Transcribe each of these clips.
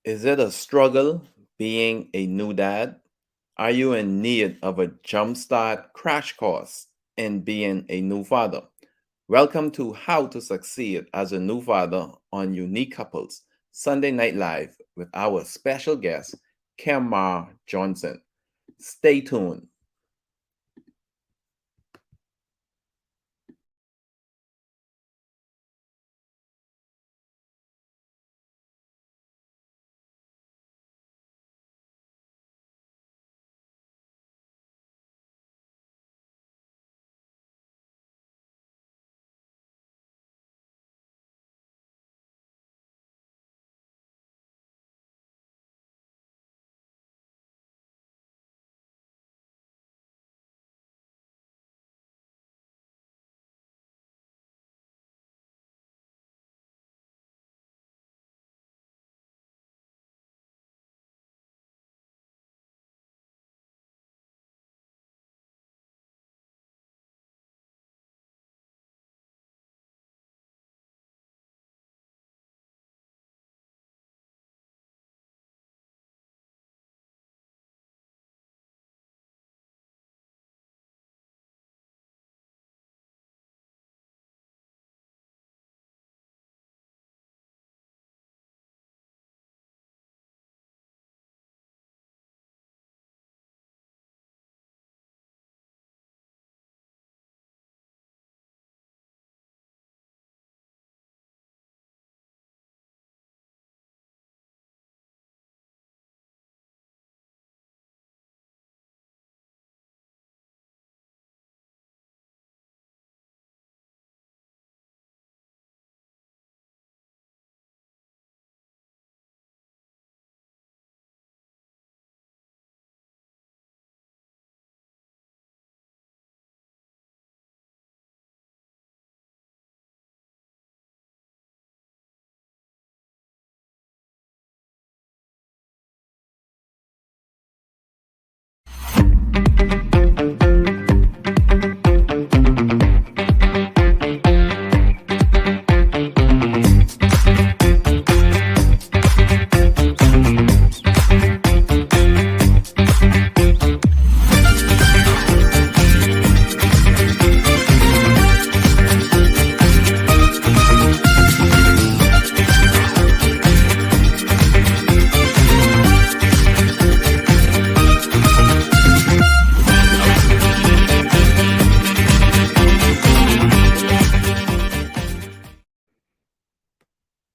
Is it a struggle being a new dad? Are you in need of a jumpstart crash course in being a new father? Welcome to How to Succeed as a New Father on Unique Couples Sunday Night Live with our special guest, Kemar Johnson. Stay tuned.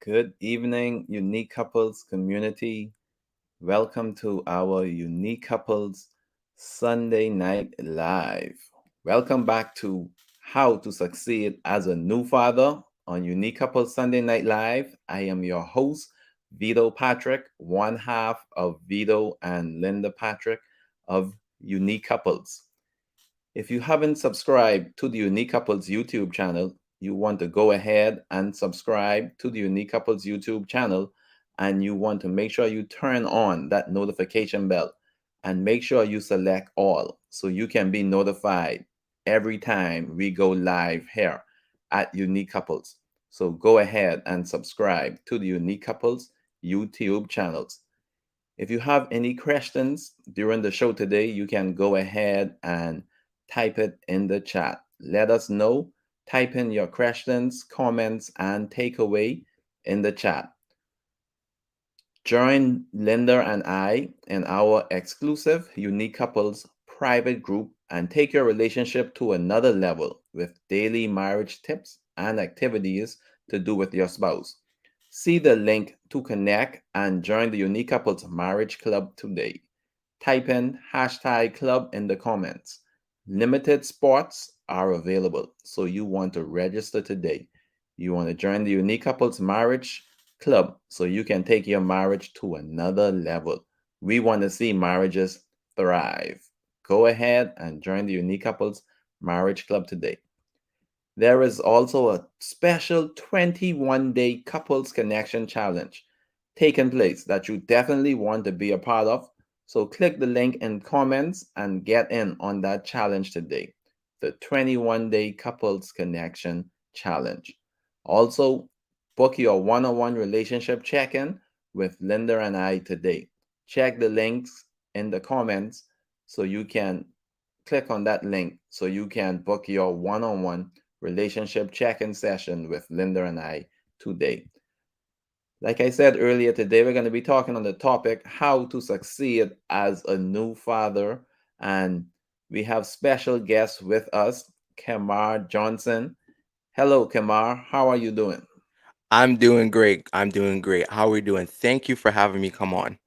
Good evening, Unique Couples community. Welcome to our Unique Couples Sunday Night Live. Welcome back to How to Succeed as a New Father on Unique Couples Sunday Night Live. I am your host, Vito Patrick, one half of Vito and Linda Patrick of Unique Couples. If you haven't subscribed to the Unique Couples YouTube channel, you want to go ahead and subscribe to the Unique Couples YouTube channel, and you want to make sure you turn on that notification bell and make sure you select all so you can be notified every time we go live here at Unique Couples. So go ahead and subscribe to the Unique Couples YouTube channels. If you have any questions during the show today, you can go ahead and type it in the chat. Let us know. Type in your questions, comments, and takeaway in the chat. Join Linda and I in our exclusive Unique Couples private group and take your relationship to another level with daily marriage tips and activities to do with your spouse. See the link to connect and join the Unique Couples Marriage Club today. Type in hashtag club in the comments. Limited spots are available, so you want to register today. You want to join the Unique Couples Marriage Club so you can take your marriage to another level. We want to see marriages thrive. Go ahead and join the Unique Couples Marriage Club today. There is also a special 21-day couples connection challenge taking place that you definitely want to be a part of. So click the link in comments and get in on that challenge today. The 21-day couples connection challenge. Also, book your one-on-one relationship check-in with Linda and I today. Check the links in the comments so you can click on that link so you can book your one on one relationship check in session with Linda and I today. Like I said earlier, today we're going to be talking on the topic how to succeed as a new father. And we have special guests with us, Kemar Johnson. Hello, Kemar. How are you doing? I'm doing great. I'm doing great. How are we doing? Thank you for having me come on.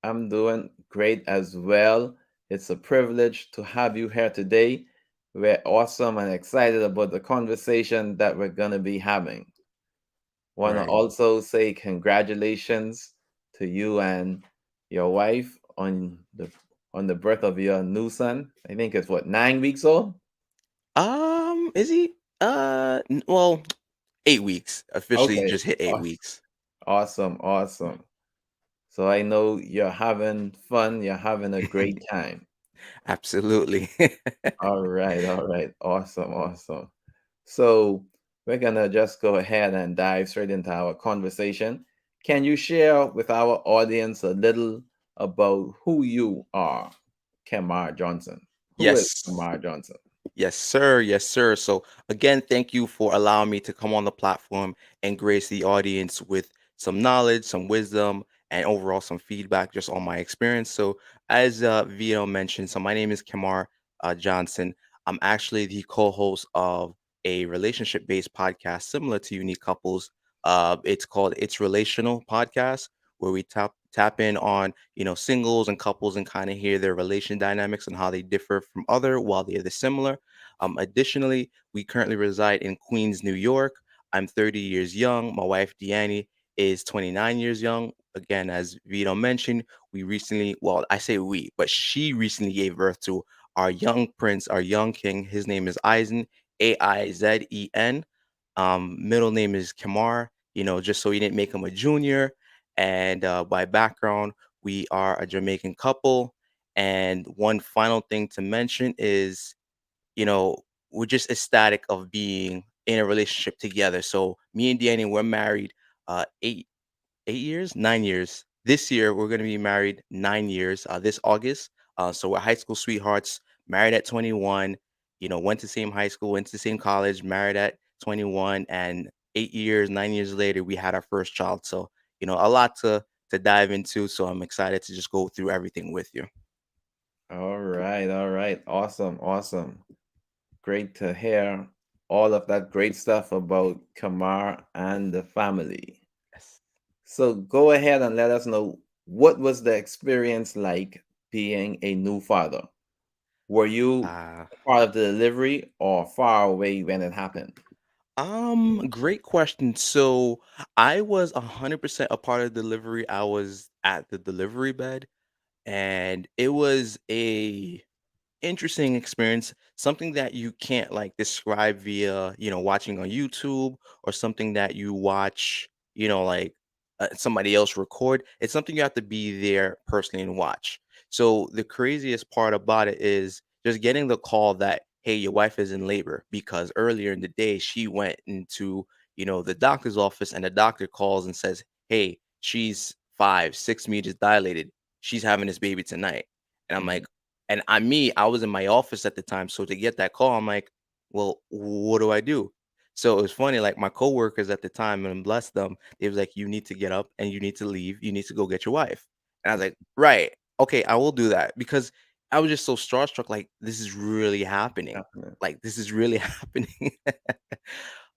I'm doing great as well. It's a privilege to have you here today. We're awesome and excited about the conversation that we're going to be having. Want to Right. also say congratulations to you and your wife on the birth of your new son. I think it's what, 9 weeks old? Is he? Well, 8 weeks. Officially Okay. just hit eight Awesome. weeks. Awesome. Awesome. So I know you're having fun. You're having a great time. Absolutely. All right. All right. Awesome. Awesome. So we're gonna just go ahead and dive straight into our conversation. Can you share with our audience a little about who you are, Kemar Johnson? Who is Yes. Kemar Johnson? Yes, sir. Yes, sir. So again, thank you for allowing me to come on the platform and grace the audience with some knowledge, some wisdom, and overall some feedback just on my experience. So as Vito mentioned, so my name is Kemar Johnson. I'm actually the co-host of a relationship-based podcast similar to Unique Couples. It's called It's Relational Podcast, where we tap in on singles and couples and kind of hear their relation dynamics and how they differ from other while they're the similar. Additionally, we currently reside in Queens, New York. I'm 30 years young. My wife, Deanne, is 29 years young. Again, as Vito mentioned, we recently, well, I say we, but she recently gave birth to our young prince, our young king. His name is Eisen, Aizen. Middle name is Kamar, just so we didn't make him a junior. And by background, we are a Jamaican couple. And one final thing to mention is you know, we're just ecstatic of being in a relationship together. So me and Danny, we're married 8 years, 9 years. This year we're gonna be married 9 years, this August. So we're high school sweethearts, married at 21, went to same high school, went to the same college, married at 21, and 8 years, 9 years later, we had our first child. So, a lot to dive into. So I'm excited to just go through everything with you. All right. All right. Awesome. Awesome. Great to hear all of that great stuff about Kamar and the family. Yes. So go ahead and let us know, what was the experience like being a new father? Were you Uh part of the delivery or far away when it happened? Great question. So I was 100% a part of the delivery. I was at the delivery bed, and it was a interesting experience, something that you can't like describe via, watching on YouTube or something that you watch, like somebody else record. It's something you have to be there personally and watch. So the craziest part about it is just getting the call that, hey, your wife is in labor, because earlier in the day she went into, the doctor's office, and the doctor calls and says, hey, she's 5, 6 meters dilated. She's having this baby tonight. And I'm Mhm. like, I was in my office at the time. So to get that call, I'm like, well, what do I do? So it was funny, like my coworkers at the time, and bless them, they was like, you need to get up and you need to leave. You need to go get your wife. And I was like, right, okay, I will do that, because I was just so starstruck, like, this is really happening. Happening. Like, this is really happening.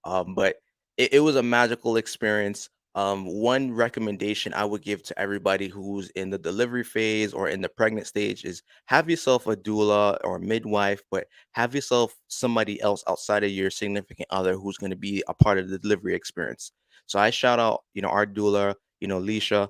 But it was a magical experience. One recommendation I would give to everybody who's in the delivery phase or in the pregnant stage is have yourself a doula or midwife, but have yourself somebody else outside of your significant other who's going to be a part of the delivery experience. So I shout out, our doula, Leisha.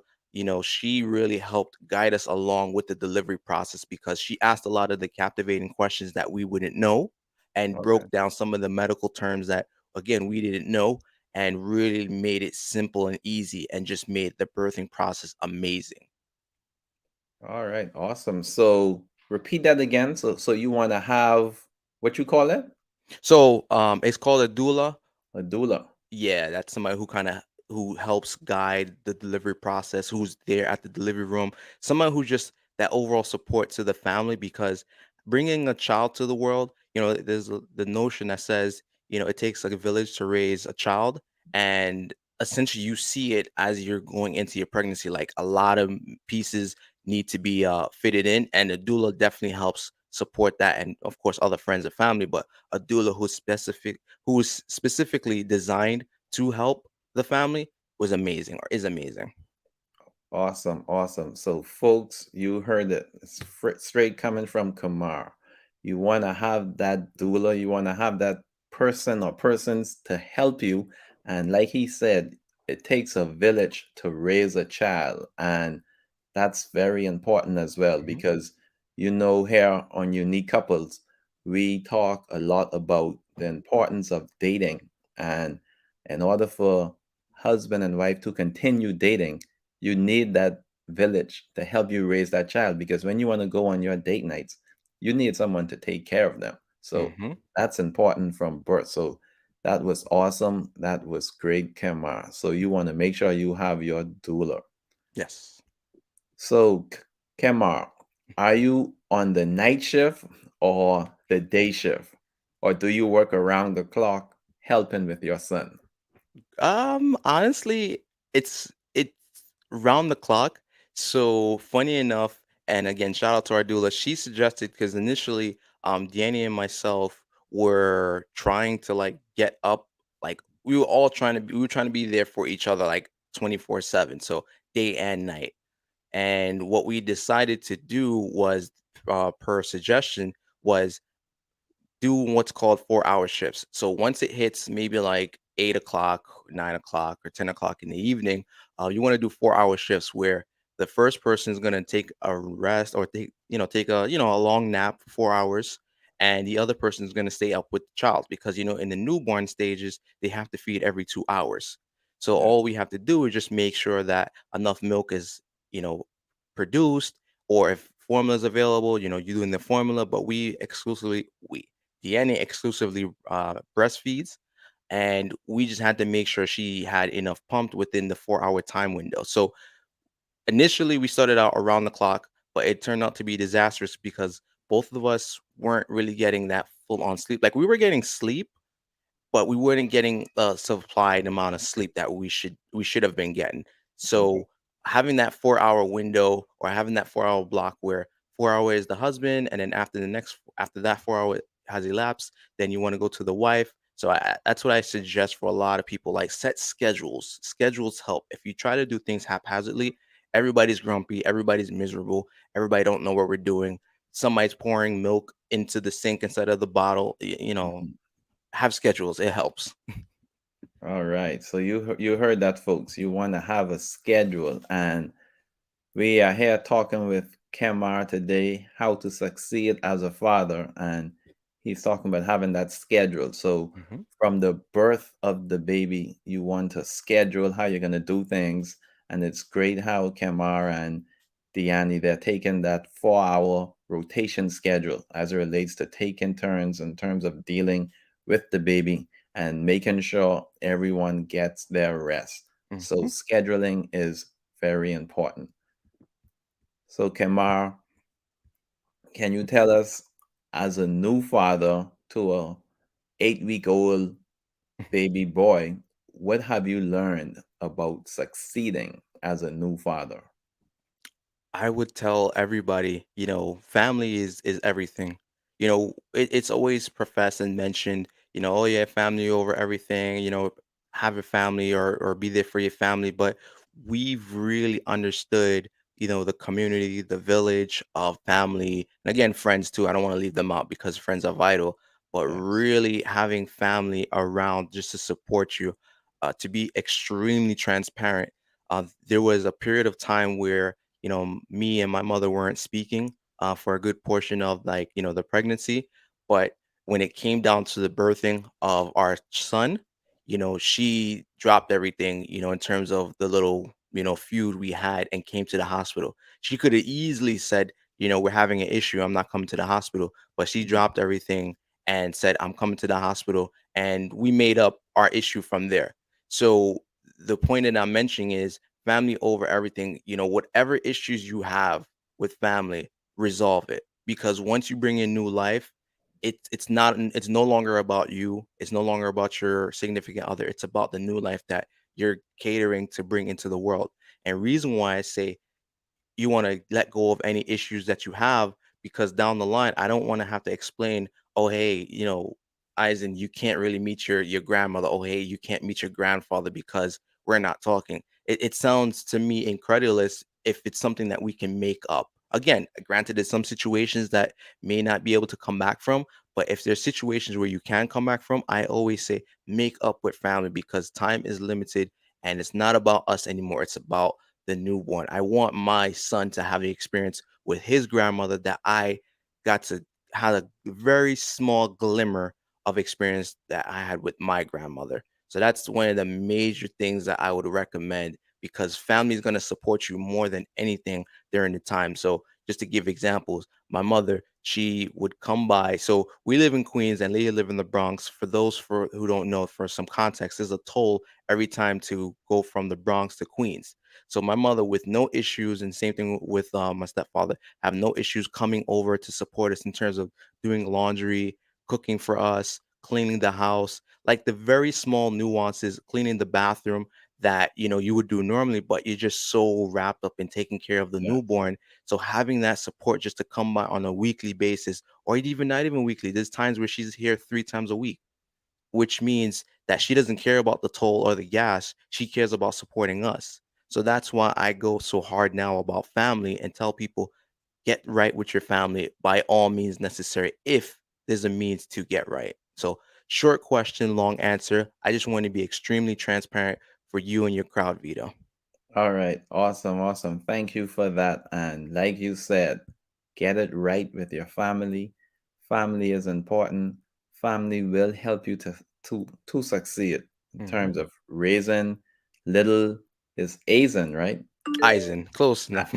She really helped guide us along with the delivery process, because she asked a lot of the captivating questions that we wouldn't know, and Okay. broke down some of the medical terms that, again, we didn't know, and really made it simple and easy, and just made the birthing process amazing. All right. Awesome. So repeat that again. So you want to have what you call it? So it's called a doula. A doula. Yeah, that's somebody who kind of who helps guide the delivery process, who's there at the delivery room, someone who just that overall support to the family because bringing a child to the world, there's the notion that says, it takes like a village to raise a child, and essentially you see it as you're going into your pregnancy. Like a lot of pieces need to be fitted in, and the doula definitely helps support that, and of course other friends and family. But a doula who is specifically designed to help the family was amazing or is amazing. Awesome, awesome. So, folks, you heard it. It's straight coming from Kamar. You want to have that doula, you want to have that person or persons to help you. And like he said, it takes a village to raise a child. And that's very important as well Hmm. because, here on Unique Couples, we talk a lot about the importance of dating. And in order for husband and wife to continue dating, you need that village to help you raise that child because when you want to go on your date nights, you need someone to take care of them. So Hmm. that's important from birth. So that was awesome. That was great, Kemar. So you want to make sure you have your doula. Yes. So, Kemar, are you on the night shift or the day shift? Or do you work around the clock helping with your son? Honestly, it's round the clock. So funny enough, and again, shout out to our doula. She suggested because initially, Danny and myself were trying to like get up, like we were trying to be there for each other like 24/7, so day and night. And what we decided to do was, per suggestion, was do what's called 4-hour shifts. So once it hits maybe like 8 o'clock, 9 o'clock, or 10 o'clock in the evening, you want to do 4-hour shifts where the first person is going to take a rest or take a long nap for 4 hours, and the other person is going to stay up with the child because in the newborn stages they have to feed every 2 hours. So Yeah. all we have to do is just make sure that enough milk is you know produced, or if formula is available, you're doing the formula. But we Deanna exclusively breastfeeds, and we just had to make sure she had enough pumped within the 4-hour time window. So initially, we started out around the clock, but it turned out to be disastrous because both of us weren't really getting that full on sleep. Like we were getting sleep, but we weren't getting the supplied amount of sleep that we should have been getting. Okay. So having that 4-hour window or having that 4-hour block where 4 hour is the husband, and then after that 4 hour has elapsed, then you want to go to the wife. So that's what I suggest for a lot of people. Like set schedules. Schedules help. If you try to do things haphazardly, everybody's grumpy, everybody's miserable, everybody don't know what we're doing. Somebody's pouring milk into the sink instead of the bottle. Mhm. Have schedules, it helps. All right. So you heard that, folks. You want to have a schedule, and we are here talking with Kemar today, how to succeed as a father, and he's talking about having that schedule. So, Mhm, from the birth of the baby, you want to schedule how you're going to do things, and it's great how Kemar and Deani they're taking that 4-hour rotation schedule as it relates to taking turns in terms of dealing with the baby and making sure everyone gets their rest. So, mhm. scheduling is very important. So, Kemar, can you tell us, as a new father to a 8-week old baby boy, what have you learned about succeeding as a new father? I would tell everybody, family is everything. It's always professed and mentioned, oh yeah, family over everything, have a family or be there for your family. But we've really understood, the community, the village of family, and again, friends too. I don't want to leave them out because friends are vital, but Yes. really having family around just to support you, to be extremely transparent. There was a period of time where me and my mother weren't speaking for a good portion of like, the pregnancy. But when it came down to the birthing of our son, she dropped everything, in terms of the little, feud we had and came to the hospital. She could have easily said, we're having an issue. I'm not coming to the hospital. But she Mhm. dropped everything and said, I'm coming to the hospital. And we made up our issue from there. So the point that I'm mentioning is family over everything. Whatever issues you have with family, resolve it, because once you bring in new life, it's no longer about you. It's no longer about your significant other. It's about the new life that you're catering to bring into the world. And reason why I say you want to let go of any issues that you have, because down the line I don't want to have to explain, oh hey, Eisen, you can't really meet your grandmother. Oh hey, you can't meet your grandfather because we're not talking. It sounds to me incredulous if it's something that we can make up. Again, granted, there's some situations that may not be able to come back from, but if there's situations where you can come back from, I always say make up with family, because time is limited and it's not about us anymore. It's about the newborn. I want my son to have the experience with his grandmother that I got to have a very small glimmer of experience that I had with my grandmother. So that's one of the major things that I would recommend, because family is going to support you more than anything during the time. So just to give examples, my mother, she would come by. So we live in Queens and Leah live in the Bronx. For those for who don't know, for some context, there's a toll every time to go from the Bronx to Queens. So my mother, with no issues, and same thing with my stepfather, have no issues coming over to support us in terms of doing laundry, cooking for us, cleaning the house, like the very small nuances, cleaning the bathroom that you would do normally, but you're just so wrapped up in taking care of the Yeah. newborn. So having that support just to come by on a weekly basis, or even not even weekly, there's times where she's here 3 times a week, which means that she doesn't care about the toll or the gas. She cares about supporting us. So that's why I go so hard now about family and tell people, get right with your family by all means necessary if there's a means to get right. So, short question, long answer. I just want to be extremely transparent for you and your crowd, Vito. All right. Awesome. Awesome. Thank you for that. And like you said, get it right with your family. Family is important. Family will help you to succeed in Hmm. terms of raising little is Asian, right? Eisen, close enough.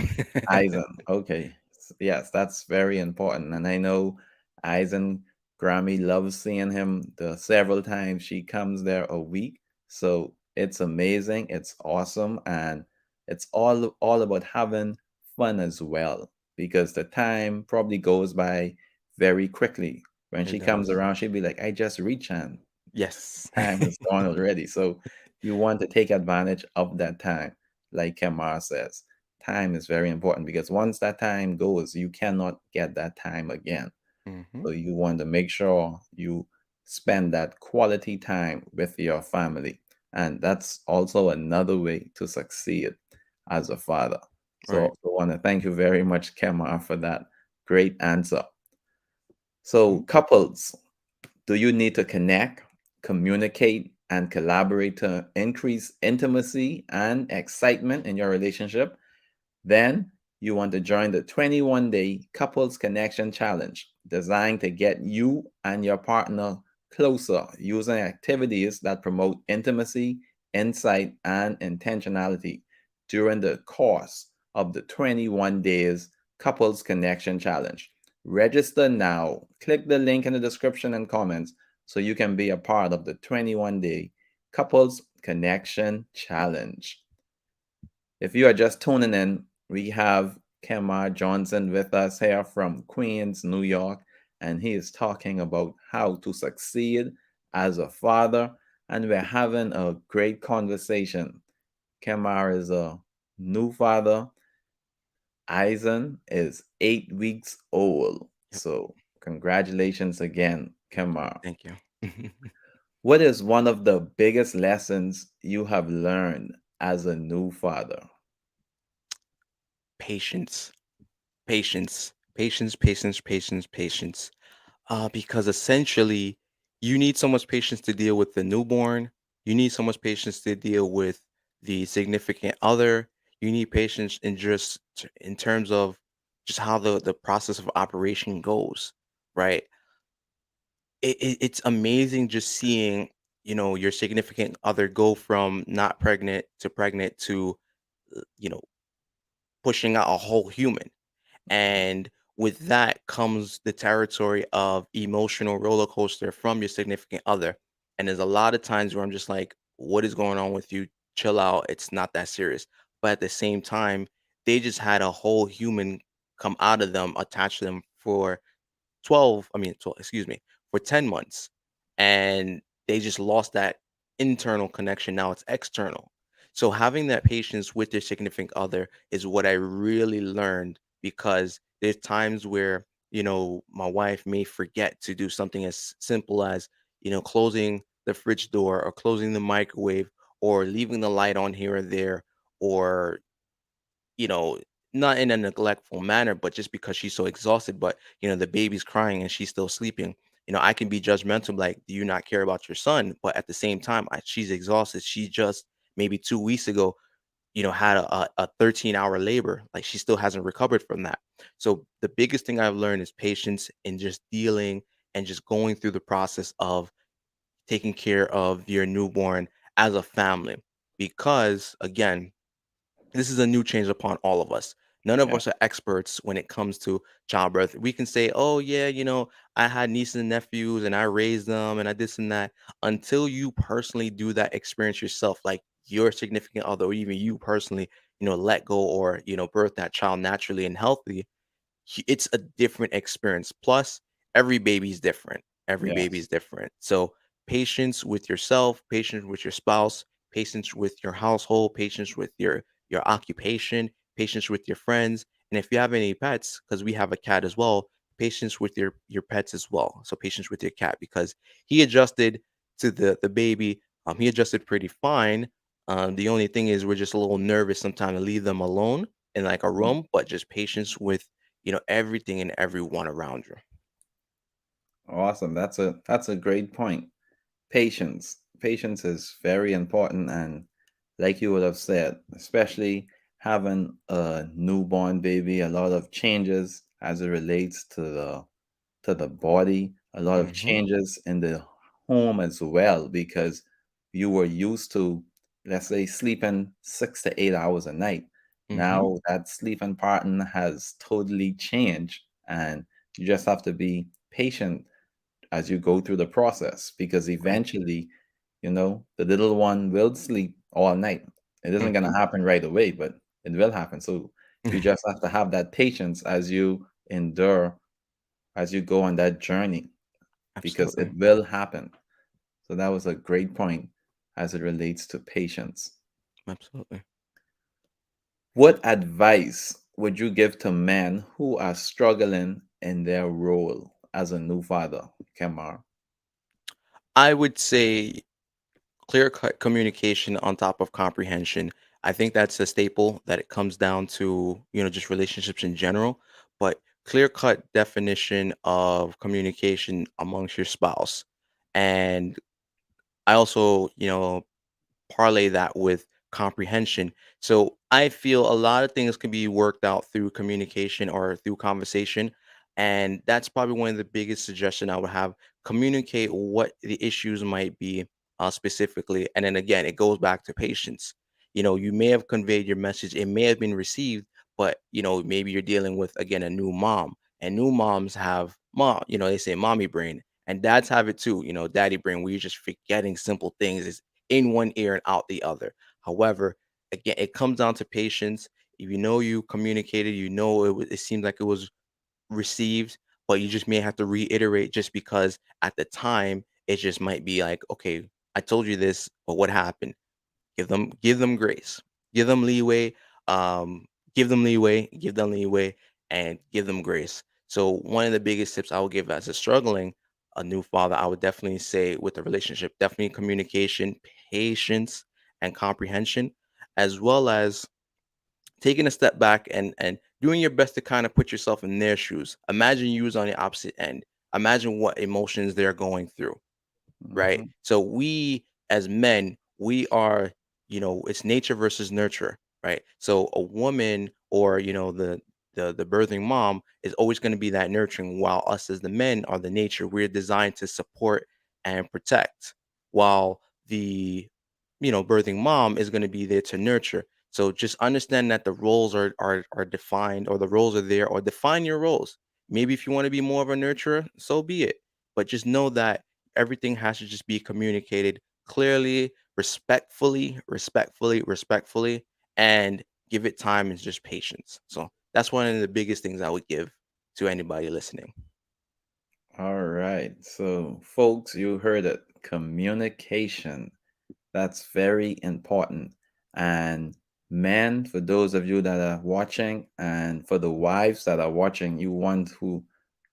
Eisen. Okay. Yes, that's very important. And I know Eisen, Grammy loves seeing him the several times she comes there a week. So it's amazing. It's awesome. And it's all about having fun as well. Because the time probably goes by very quickly. When It she comes does. around, she'll be like, I just reached and Yes. time is gone already. So you want to take advantage of that time. Like Kemar says, time is very important because once that time goes, you cannot get that time again. Hmm. So you want to make sure you spend that quality time with your family. And that's also another way to succeed as a father. So Right. I want to thank you very much, Kemar, for that great answer. Mhm. So, couples, do you need to connect, communicate, and collaborate to increase intimacy and excitement in your relationship? Then you want to join the 21-day Couples Connection Challenge, designed to get you and your partner closer using activities that promote intimacy, insight, and intentionality during the course of the 21 days Couples Connection Challenge. Register now. Click the link in the description and comments so you can be a part of the 21-day Couples Connection Challenge. If you are just tuning in, we have Kemar Johnson with us here from Queens, New York, and he is talking about how to succeed as a father. And we're having a great conversation. Kemar is a new father. Eisen is 8 weeks old. Yep. So, congratulations again, Kemar. Thank you. What is one of the biggest lessons you have learned as a new father? Patience, patience, patience, patience, patience, patience. Because essentially, you need so much patience to deal with the newborn. You need so much patience to deal with the significant other. You need patience in just in terms of just how the process of operation goes, right? It's amazing just seeing your significant other go from not pregnant to pregnant to you know pushing out a whole human. And with that comes the territory of emotional roller coaster from your significant other. And there's a lot of times where I'm just like, what is going on with you? chill out, it's not that serious. But at the same time, they just had a whole human come out of them, attach them for 12, I mean, 12, excuse me, for 10 months. And they just lost that internal connection. Now it's external. So having that patience with their significant other is what I really learned, because there's times where, my wife may forget to do something as simple as, closing the fridge door or closing the microwave or leaving the light on here or there, or you know, not in a neglectful manner, but just because she's so exhausted. But, the baby's crying and she's still sleeping. I can be judgmental, like, do you not care about your son? But at the same time, she's exhausted. She just maybe 2 weeks ago, had a 13-hour labor. Like, she still hasn't recovered from that. So the biggest thing I've learned is patience in just dealing and just going through the process of taking care of your newborn as a family. Because again, this is a new change upon all of us. None of Yeah. us are experts when it comes to childbirth. We can say, "Oh yeah, I had nieces and nephews and I raised them and I this and that." Until you personally do that experience yourself, like your significant other, or even you personally, let go or birth that child naturally and healthy, it's a different experience. Plus, every baby is different. Every baby Yes. is different. So, patience with yourself, patience with your spouse, patience with your household, patience with your occupation, patience with your friends, and if you have any pets, because we have a cat as well, patience with your pets as well. So, patience with your cat, because he adjusted to the baby. He adjusted pretty fine. The only thing is we're just a little nervous sometimes to leave them alone in like a Mhm. room, but just patience with everything and everyone around you. Awesome. That's a great point. Patience. Patience is very important, and like you would have said, especially having a newborn baby, a lot of changes as it relates to the body, a lot of Mhm, changes in the home as well, because you were used to, let's say, sleeping 6 to 8 hours a night. mhm, Now that sleeping pattern has totally changed, and you just have to be patient as you go through the process, because right, eventually, the little one will sleep all night. It isn't going mhm. to happen right away, but it will happen. So you just have to have that patience as you endure, as you go on that journey, because it Absolutely, will happen. So that was a great point as it relates to patience. absolutely. What advice would you give to men who are struggling in their role as a new father, Kemar? I would say clear-cut communication on top of comprehension. I think that's a staple that it comes down to, just relationships in general, but clear-cut definition of communication amongst your spouse. And I also, parlay that with comprehension. So I feel a lot of things can be worked out through communication or through conversation. And that's probably one of the biggest suggestion I would have. Communicate what the issues might be specifically. And then again, it goes back to patience. You may have conveyed your message, it may have been received, but maybe you're dealing with again a new mom. And new moms have they say mommy brain. And dads have it too, daddy brain, where you're just forgetting simple things in one ear and out the other. However, again, it comes down to patience. If you communicated, it seemed like it was received, but you just may have to reiterate just because at the time it just might be like, okay, I told you this, but what happened? Give them grace. Give them leeway. Um, give them leeway, and give them grace. So one of the biggest tips I would give as a new father, I would definitely say with the relationship, definitely communication, patience, and comprehension, as well as taking a step back and doing your best to kind of put yourself in their shoes. Imagine you was on the opposite end. Imagine what emotions they're going through, right? Hmm. So we as men, we are, it's nature versus nurture, right? So a woman or the birthing mom is always going to be that nurturing, while us as the men are the nature. We're designed to support and protect, while the birthing mom is going to be there to nurture. So just understand that the roles are defined, or the roles are there, or define your roles. Maybe if you want to be more of a nurturer, so be it. But just know that everything has to just be communicated clearly, respectfully, and give it time and just patience. So that's one of the biggest things I would give to anybody listening. All right. So, folks, you heard it. Communication. That's very important. And men, for those of you that are watching, and for the wives that are watching, you want to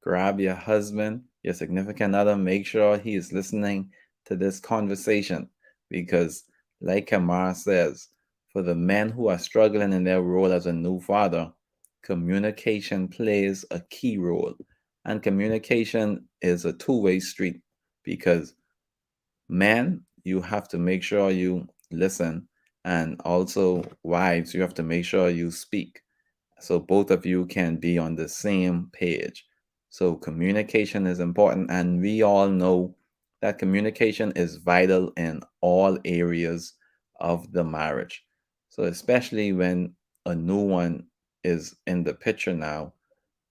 grab your husband, your significant other, make sure he is listening to this conversation. Because, like Kamar says, for the men who are struggling in their role as a new father, communication plays a key role. And communication is a two-way street because men, you have to make sure you listen, and also wives, you have to make sure you speak so both of you can be on the same page. So communication is important, and we all know that communication is vital in all areas of the marriage. So especially when a new one is in the picture now,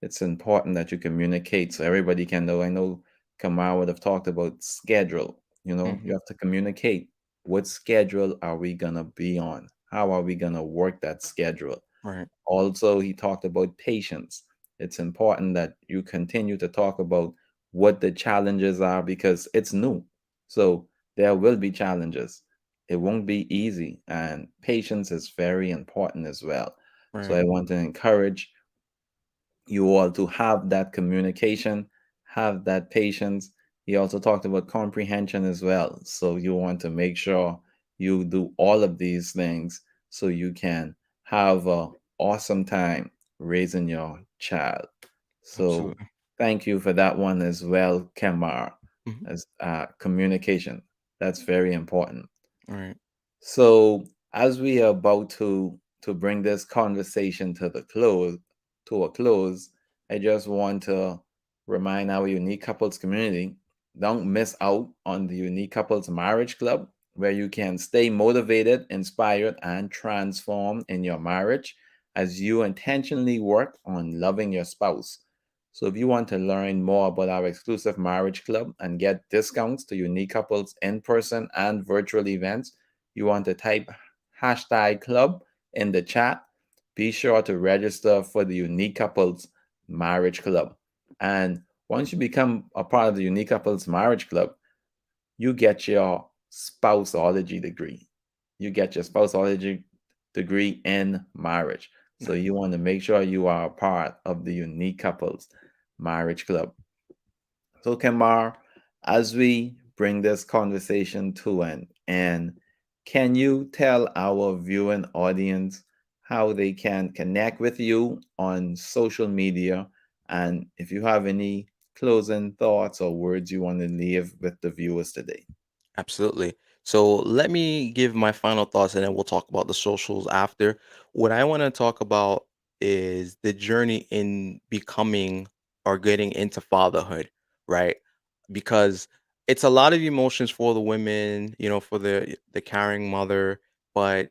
it's important that you communicate so everybody can know. I know Kamar would have talked about schedule. You Hmm. have to communicate. What schedule are we gonna be on? How are we gonna work that schedule? Right. Also, he talked about patience. It's important that you continue to talk about what the challenges are because it's new. So there will be challenges. It won't be easy, and patience is very important as well. So Right. I want to encourage you all to have that communication, have that patience. He also talked about comprehension as well. So you want to make sure you do all of these things so you can have a awesome time raising your child. So Absolutely. thank you for that one as well, Kemar. Hmm. As communication, that's very important. Right. So, as we are about to bring this conversation to a close, I just want to remind our unique couples community, don't miss out on the unique couples marriage club where you can stay motivated, inspired and transformed in your marriage as you intentionally work on loving your spouse. So if you want to learn more about our exclusive marriage club and get discounts to unique couples in-person and virtual events, you want to type hashtag club in the chat. Be sure to register for the Unique Couples Marriage Club. And once you become a part of the Unique Couples Marriage Club, you get your spouseology degree. You get your spouseology degree in marriage. So Nice. you want to make sure you are a part of the Unique Couples Marriage Club. So, Kemar, as we bring this conversation to an end, can you tell our viewing audience how they can connect with you on social media? And if you have any closing thoughts or words you want to leave with the viewers today? Absolutely. So let me give my final thoughts and then we'll talk about the socials after. What I want to talk about is the journey in becoming or getting into fatherhood, right? Because it's a lot of emotions for the women, for the carrying mother, but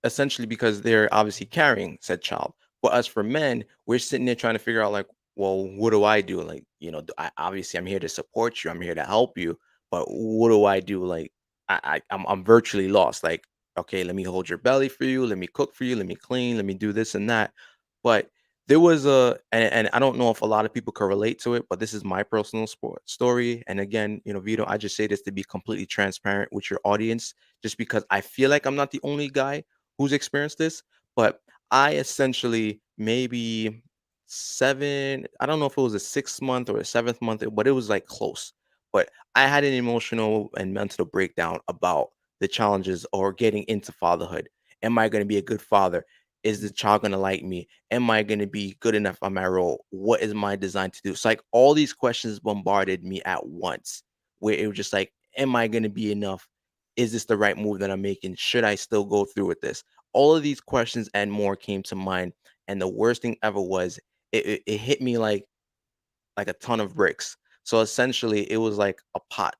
essentially because they're obviously carrying said child. For us, for men, we're sitting there trying to figure out like, well, what do I do? Like, obviously I'm here to support you, I'm here to help you, but what do I do? Like, I'm virtually lost. Like, okay, let me hold your belly for you, let me cook for you, let me clean, let me do this and that. But there was and I don't know if a lot of people can relate to it, but this is my personal story. And again, Vito, I just say this to be completely transparent with your audience, just because I feel like I'm not the only guy who's experienced this, but I essentially maybe I don't know if it was a 6 month or a 7th month, but it was like close. But I had an emotional and mental breakdown about the challenges or getting into fatherhood. Am I going to be a good father? Is the child going to like me? Am I going to be good enough on my role? What is my design to do? So, like, all these questions bombarded me at once, where it was just like, am I going to be enough? Is this the right move that I'm making? Should I still go through with this? All of these questions and more came to mind. And the worst thing ever was it hit me like a ton of bricks. So essentially it was like a pot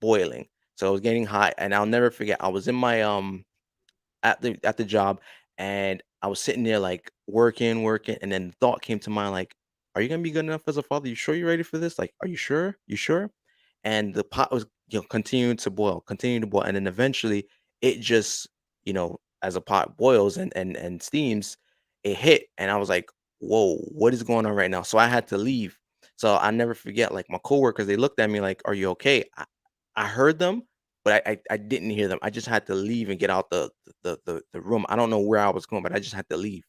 boiling. So it was getting hot. And I'll never forget, I was in my at the job, and I was sitting there like working, and then the thought came to mind like, are you gonna be good enough as a father? You sure you're ready for this? Like, are you sure? You sure? And the pot was continue to boil, and then eventually it just, as a pot boils and steams, it hit, and I was like, "Whoa, what is going on right now?" So I had to leave. So I never forget, like my coworkers, they looked at me like, "Are you okay?" I heard them, but I didn't hear them. I just had to leave and get out the room. I don't know where I was going, but I just had to leave.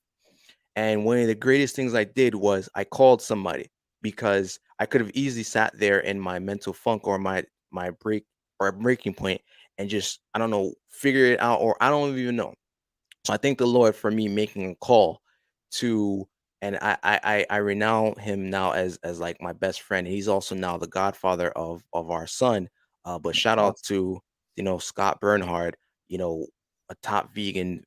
And one of the greatest things I did was I called somebody, because I could have easily sat there in my mental funk, or my breaking point, and just, I don't know, figure it out, or I don't even know. So I thank the Lord for me making a call to, and I renown him now as like my best friend. He's also now the godfather of our son. But shout out Awesome. to, Scott Bernhard, you know, a top vegan,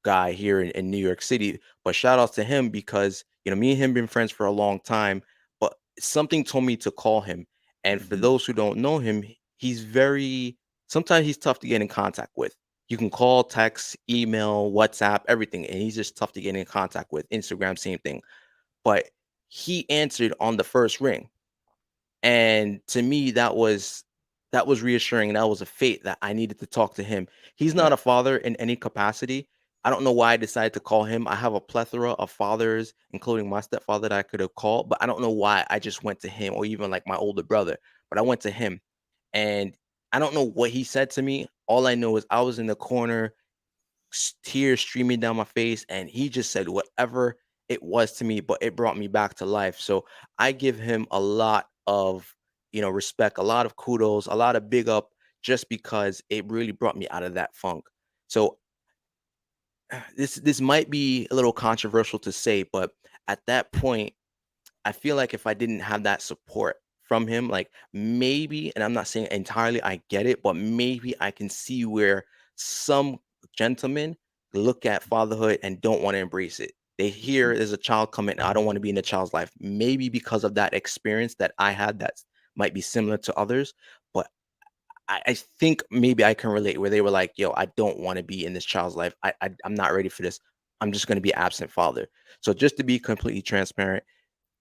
guy here in New York City. But shout out to him, because me and him been friends for a long time. But something told me to call him. And for Mhm. those who don't know him, he's very, sometimes he's tough to get in contact with. You can call, text, email, WhatsApp, everything, and he's just tough to get in contact with. Instagram, same thing. But he answered on the first ring. And to me, that was reassuring. And that was a fate that I needed to talk to him. He's Yeah. not a father in any capacity. I don't know why I decided to call him. I have a plethora of fathers, including my stepfather, that I could have called, but I don't know why I just went to him, or even like my older brother. But I went to him, and I don't know what he said to me. All I know is I was in the corner, tears streaming down my face, and he just said whatever it was to me, but it brought me back to life. So I give him a lot of, respect, a lot of kudos, a lot of big up, just because it really brought me out of that funk. So this might be a little controversial to say, but at that point, I feel like if I didn't have that support from him, like maybe, and I'm not saying entirely I get it, but maybe I can see where some gentlemen look at fatherhood and don't want to embrace it. They hear there's a child coming, I don't want to be in the child's life. Maybe because of that experience that I had, that might be similar to others, but I think maybe I can relate, where they were like, "Yo, I don't want to be in this child's life. I'm not ready for this. I'm just going to be absent father." So just to be completely transparent,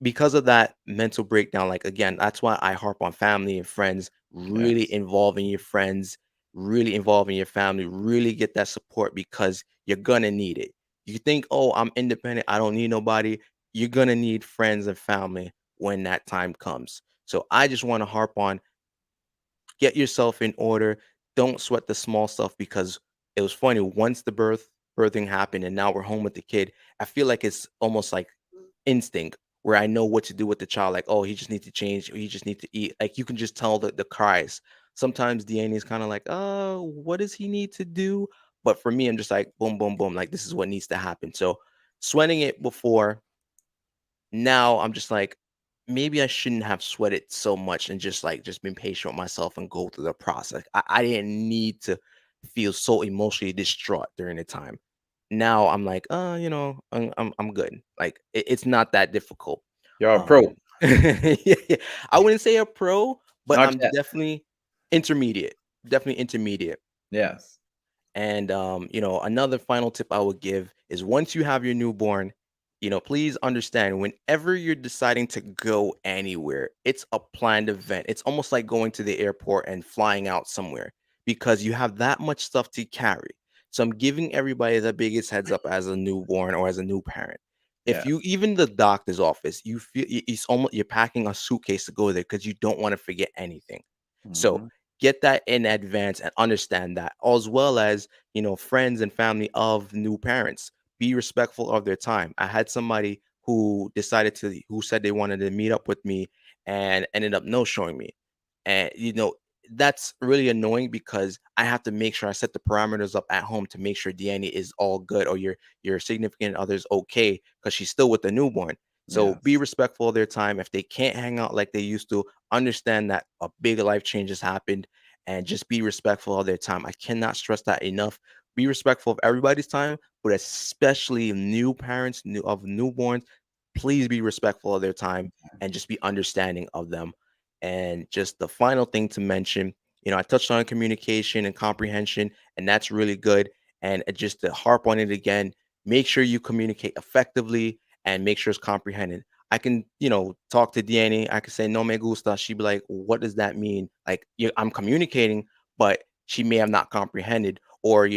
because of that mental breakdown, like again, that's why I harp on family and friends, really Yes. involving your friends, really involving your family, really get that support, because you're gonna need it. You think, oh, I'm independent, I don't need nobody. You're gonna need friends and family when that time comes. So I just want to harp on, get yourself in order. Don't sweat the small stuff, because it was funny, once the birthing happened and now we're home with the kid, I feel like it's almost like instinct, where I know what to do with the child. Like, oh, he just needs to change, or he just needs to eat. Like you can just tell the cries. Sometimes DNA is kind of like, oh, what does he need to do? But for me, I'm just like, boom, boom, boom. Like this is what needs to happen. So sweating it before, now I'm just like, maybe I shouldn't have sweated so much, and just been patient with myself and go through the process. I didn't need to feel so emotionally distraught during the time. Now I'm like, I'm good. Like it's not that difficult. You're a pro. Um, yeah, yeah. I wouldn't say a pro, but Not I'm yet. definitely intermediate. Definitely intermediate. Yes. And another final tip I would give is, once you have your newborn, please understand, whenever you're deciding to go anywhere, it's a planned event. It's almost like going to the airport and flying out somewhere, because you have that much stuff to carry. So I'm giving everybody the biggest heads up as a newborn or as a new parent. If you, Yes. even the doctor's office, you feel it's almost, you're packing a suitcase to go there, because you don't want to forget anything. So Mhm. get that in advance and understand that, as well as, friends and family of new parents, be respectful of their time. I had somebody who said they wanted to meet up with me, and ended up no showing me. And that's really annoying, because I have to make sure I set the parameters up at home to make sure Deanna is all good, or your significant other's okay, because she's still with the newborn. So be Yes. respectful of their time. If they can't hang out like they used to, understand that a big life change has happened, and just be respectful of their time. I cannot stress that enough. Be respectful of everybody's time, but especially new parents, of newborns. Please be respectful of their time, and just be understanding of them. And just the final thing to mention, I touched on communication and comprehension, and that's really good. And just to harp on it again, make sure you communicate effectively, and make sure it's comprehended. I can, talk to Danny. I can say no me gusta. She'd be like, what does that mean? Like, I'm communicating, but she may have not comprehended, or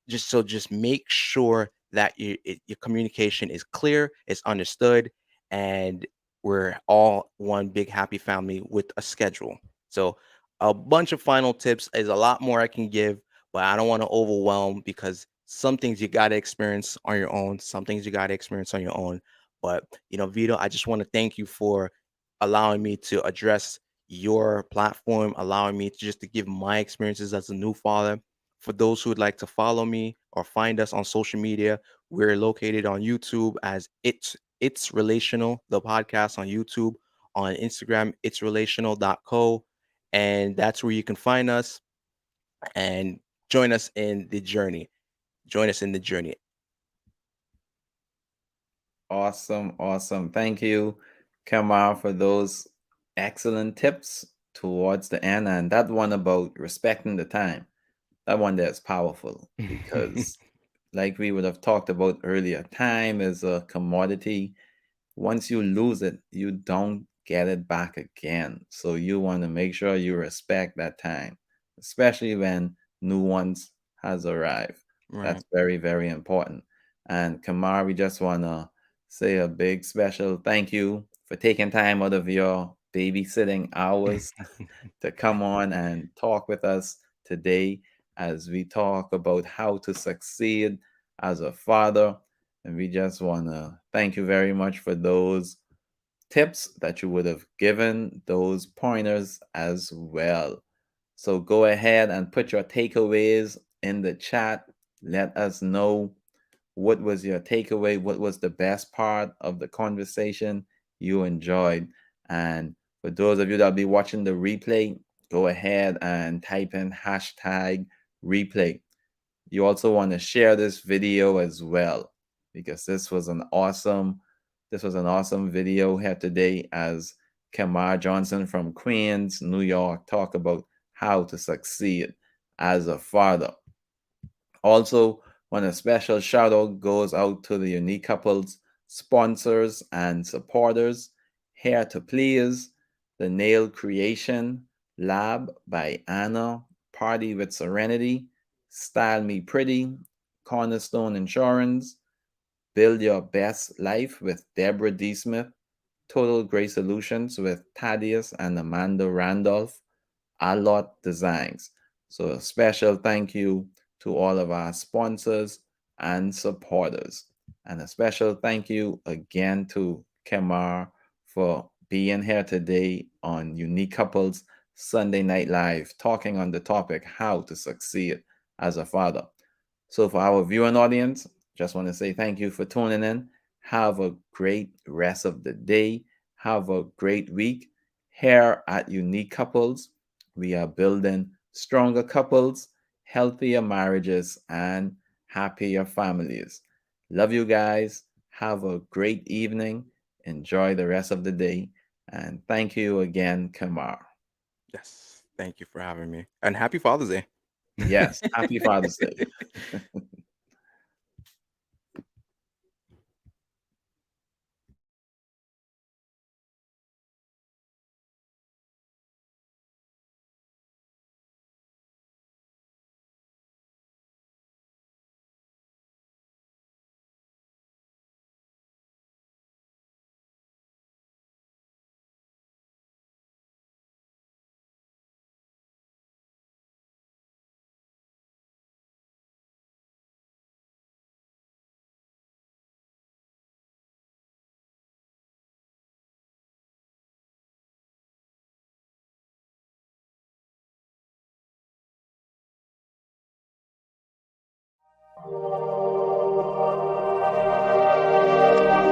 just make sure that your communication is clear, it's understood, and we're all one big happy family with a schedule. So, a bunch of final tips is a lot more I can give, but I don't want to overwhelm because some things you got to experience on your own, some things you got to experience on your own. But, Vito, I just want to thank you for allowing me to address your platform, allowing me to just to give my experiences as a new father. For those who would like to follow me or find us on social media, we're located on YouTube as It's Relational, the podcast on YouTube, on Instagram, it's relational.co. And that's where you can find us and join us in the journey. Join us in the journey. Awesome, awesome. Thank you, Kemar, for those excellent tips towards the end. And that one about respecting the time, that one there is powerful because, like we would have talked about earlier, time is a commodity. Once you lose it, you don't get it back again. So you want to make sure you respect that time, especially when new ones has arrived. Right. That's very, very important. And Kamar, we just want to say a big special thank you for taking time out of your babysitting hours to come on and talk with us today as we talk about how to succeed as a father. And we just want to thank you very much for those tips that you would have given, those pointers as well. So go ahead and put your takeaways in the chat. Let us know what was your takeaway, what was the best part of the conversation you enjoyed. And for those of you that'll be watching the replay, go ahead and type in hashtag replay. You also want to share this video as well because this was an awesome video here today as Kemar Johnson from Queens, New York, talk about how to succeed as a father. Also, when a special shout out goes out to the Unique Couples sponsors and supporters, Hair to Please, The Nail Creation Lab by Anna, Party with Serenity, Style Me Pretty, Cornerstone Insurance, Build Your Best Life with Deborah D. Smith, Total Grey Solutions with Thaddeus and Amanda Randolph, A Lot Designs. So a special thank you to all of our sponsors and supporters. And a special thank you again to Kemar for being here today on Unique Couples Sunday Night Live, talking on the topic how to succeed as a father. So, for our viewing audience, just want to say thank you for tuning in. Have a great rest of the day. Have a great week. Here at Unique Couples, we are building stronger couples, healthier marriages, and happier families. Love you guys. Have a great evening. Enjoy the rest of the day. And thank you again, Kamar. Yes. Thank you for having me. And happy Father's Day. Yes, happy Father's Day.